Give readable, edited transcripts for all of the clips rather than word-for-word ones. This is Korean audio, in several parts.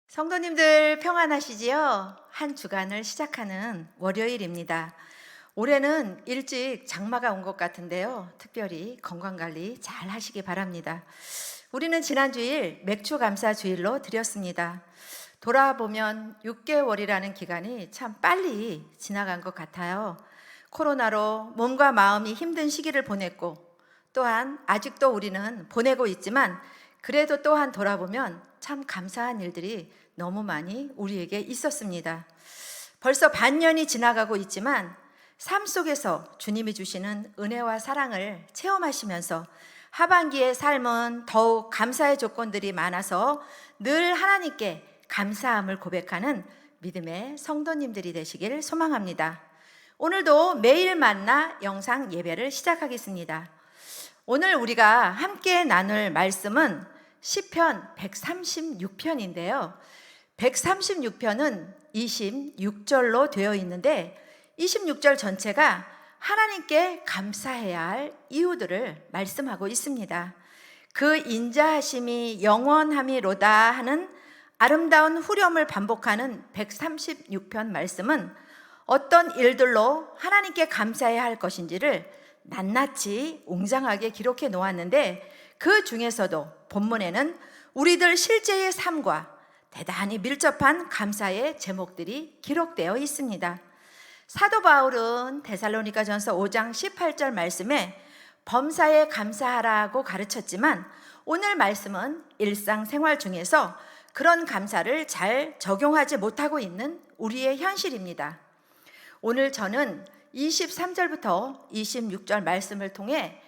성도님들 평안하시지요? 한 주간을 시작하는 월요일입니다. 올해는 일찍 장마가 온 것 같은데요. 특별히 건강관리 잘 하시기 바랍니다. 우리는 지난 주일 맥주 감사 주일로 드렸습니다. 돌아보면 6개월이라는 기간이 참 빨리 지나간 것 같아요. 코로나로 몸과 마음이 힘든 시기를 보냈고, 또한 아직도 우리는 보내고 있지만 그래도 또한 돌아보면 참 감사한 일들이 너무 많이 우리에게 있었습니다. 벌써 반년이 지나가고 있지만 삶 속에서 주님이 주시는 은혜와 사랑을 체험하시면서 하반기의 삶은 더욱 감사의 조건들이 많아서 늘 하나님께 감사함을 고백하는 믿음의 성도님들이 되시길 소망합니다. 오늘도 매일 만나 영상 예배를 시작하겠습니다. 오늘 우리가 함께 나눌 말씀은 시편 136편인데요. 136편은 26절로 되어 있는데 26절 전체가 하나님께 감사해야 할 이유들을 말씀하고 있습니다. 그 인자하심이 영원함이로다 하는 아름다운 후렴을 반복하는 136편 말씀은 어떤 일들로 하나님께 감사해야 할 것인지를 낱낱이 웅장하게 기록해 놓았는데, 그 중에서도 본문에는 우리들 실제의 삶과 대단히 밀접한 감사의 제목들이 기록되어 있습니다. 사도 바울은 데살로니가전서 5장 18절 말씀에 범사에 감사하라고 가르쳤지만, 오늘 말씀은 일상생활 중에서 그런 감사를 잘 적용하지 못하고 있는 우리의 현실입니다. 오늘 저는 23절부터 26절 말씀을 통해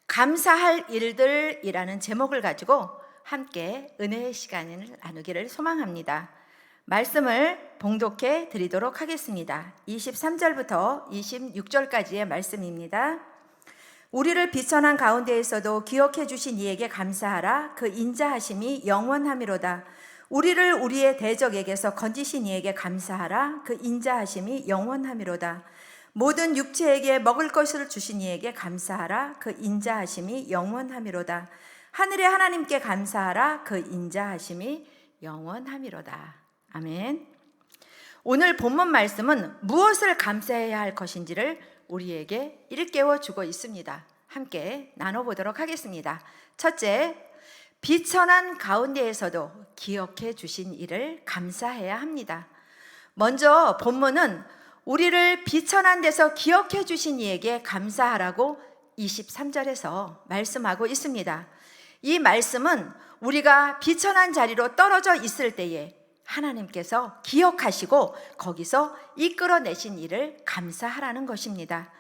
감사할 일들이라는 제목을 가지고 함께 은혜의 시간을 나누기를 소망합니다. 말씀을 봉독해 드리도록 하겠습니다. 23절부터 26절까지의 말씀입니다. 우리를 비천한 가운데에서도 기억해 주신 이에게 감사하라. 그 인자하심이 영원함이로다. 우리를 우리의 대적에게서 건지신 이에게 감사하라. 그 인자하심이 영원함이로다. 모든 육체에게 먹을 것을 주신 이에게 감사하라. 그 인자하심이 영원함이로다. 하늘의 하나님께 감사하라. 그 인자하심이 영원함이로다. 아멘. 오늘 본문 말씀은 무엇을 감사해야 할 것인지를 우리에게 일깨워 주고 있습니다. 함께 나눠보도록 하겠습니다. 첫째, 비천한 가운데에서도 기억해 주신 이를 감사해야 합니다. 먼저 본문은 우리를 비천한 데서 기억해 주신 이에게 감사하라고 23절에서 말씀하고 있습니다. 이 말씀은 우리가 비천한 자리로 떨어져 있을 때에 하나님께서 기억하시고 거기서 이끌어내신 일을 감사하라는 것입니다.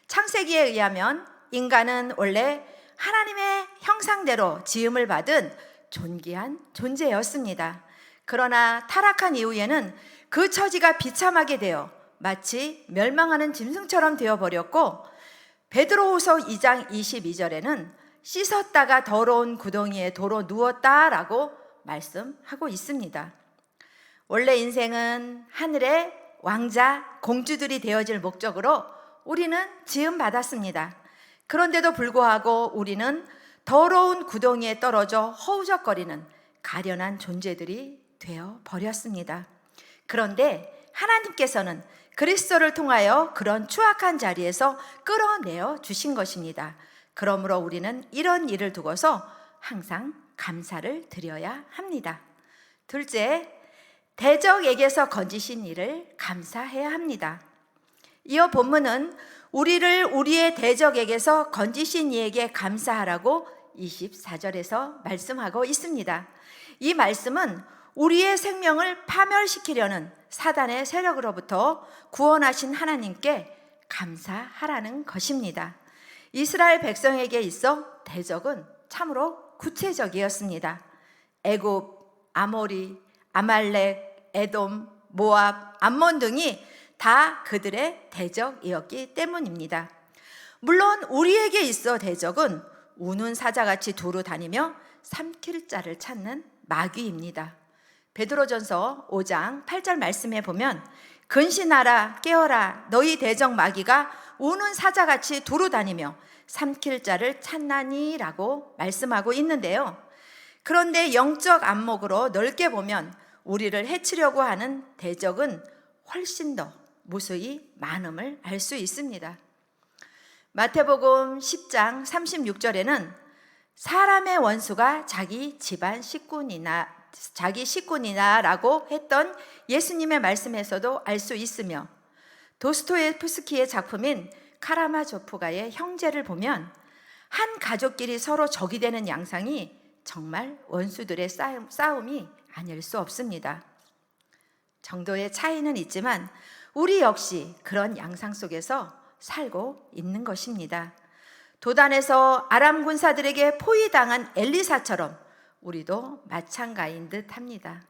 창세기에 의하면 인간은 원래 하나님의 형상대로 지음을 받은 존귀한 존재였습니다. 그러나 타락한 이후에는 그 처지가 비참하게 되어 마치 멸망하는 짐승처럼 되어버렸고, 베드로후서 2장 22절에는 씻었다가 더러운 구덩이에 도로 누웠다라고 말씀하고 있습니다. 원래 인생은 하늘의 왕자, 공주들이 되어질 목적으로 우리는 지음받았습니다. 그런데도 불구하고 우리는 더러운 구덩이에 떨어져 허우적거리는 가련한 존재들이 되어 버렸습니다. 그런데 하나님께서는 그리스도를 통하여 그런 추악한 자리에서 끌어내어 주신 것입니다. 그러므로 우리는 이런 일을 두고서 항상 감사를 드려야 합니다. 둘째, 대적에게서 건지신 일을 감사해야 합니다. 이어 본문은 우리를 우리의 대적에게서 건지신 이에게 감사하라고 24절에서 말씀하고 있습니다. 이 말씀은 우리의 생명을 파멸시키려는 사단의 세력으로부터 구원하신 하나님께 감사하라는 것입니다. 이스라엘 백성에게 있어 대적은 참으로 구체적이었습니다. 애굽, 아모리, 아말렉, 에돔, 모압, 암몬 등이 다 그들의 대적이었기 때문입니다. 물론 우리에게 있어 대적은 우는 사자같이 두루 다니며 삼킬 자를 찾는 마귀입니다. 베드로전서 5장 8절 말씀에 보면 근신하라 깨어라 너희 대적 마귀가 우는 사자같이 두루 다니며 삼킬 자를 찾나니라고 말씀하고 있는데요. 그런데 영적 안목으로 넓게 보면 우리를 해치려고 하는 대적은 훨씬 더 무수히 많음을 알 수 있습니다. 마태복음 10장 36절에는 사람의 원수가 자기 집안 식구니나라고 했던 예수님의 말씀에서도 알 수 있으며, 도스토옙스키의 작품인 카라마조프가의 형제를 보면 한 가족끼리 서로 적이 되는 양상이 정말 원수들의 싸움이 아닐 수 없습니다. 정도의 차이는 있지만 우리 역시 그런 양상 속에서 살고 있는 것입니다. 도단에서 아람 군사들에게 포위당한 엘리사처럼 우리도 마찬가지인 듯 합니다.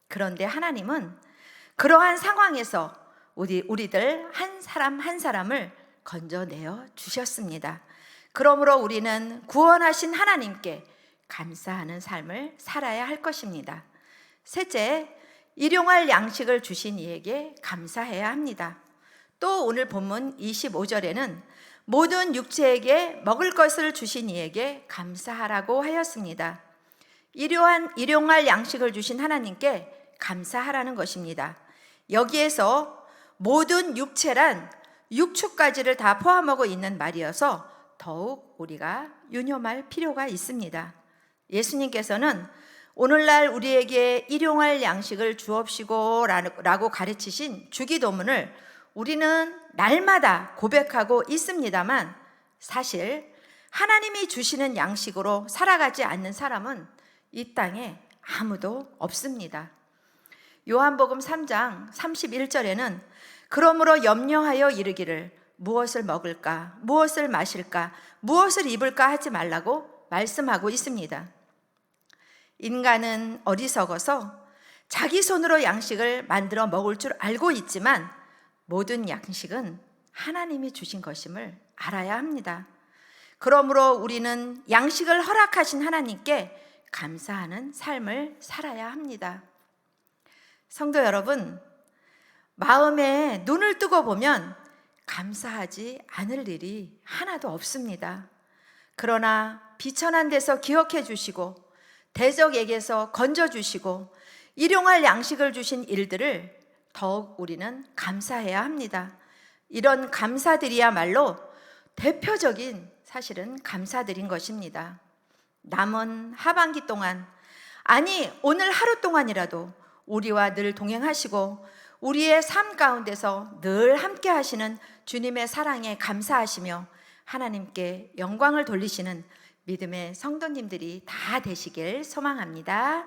그런데 하나님은 그러한 상황에서 우리들 한 사람 한 사람을 건져내어 주셨습니다. 그러므로 우리는 구원하신 하나님께 감사하는 삶을 살아야 할 것입니다. 셋째, 일용할 양식을 주신 이에게 감사해야 합니다. 또 오늘 본문 25절에는 모든 육체에게 먹을 것을 주신 이에게 감사하라고 하였습니다. 일용할 양식을 주신 하나님께 감사하라는 것입니다. 여기에서 모든 육체란 육축까지를 다 포함하고 있는 말이어서 더욱 우리가 유념할 필요가 있습니다. 예수님께서는 오늘날 우리에게 일용할 양식을 주옵시고 라고 가르치신 주기도문을 우리는 날마다 고백하고 있습니다만, 사실 하나님이 주시는 양식으로 살아가지 않는 사람은 이 땅에 아무도 없습니다. 요한복음 3장 31절에는 그러므로 염려하여 이르기를 무엇을 먹을까, 무엇을 마실까, 무엇을 입을까 하지 말라고 말씀하고 있습니다. 인간은 어리석어서 자기 손으로 양식을 만들어 먹을 줄 알고 있지만 모든 양식은 하나님이 주신 것임을 알아야 합니다. 그러므로 우리는 양식을 허락하신 하나님께 감사하는 삶을 살아야 합니다. 성도 여러분, 마음에 눈을 뜨고 보면 감사하지 않을 일이 하나도 없습니다. 그러나 비천한 데서 기억해 주시고 대적에게서 건져 주시고 일용할 양식을 주신 일들을 더욱 우리는 감사해야 합니다. 이런 감사들이야말로 대표적인 사실은 감사들인 것입니다. 남은 하반기 동안, 아니 오늘 하루 동안이라도 우리와 늘 동행하시고 우리의 삶 가운데서 늘 함께 하시는 주님의 사랑에 감사하시며 하나님께 영광을 돌리시는 믿음의 성도님들이 다 되시길 소망합니다.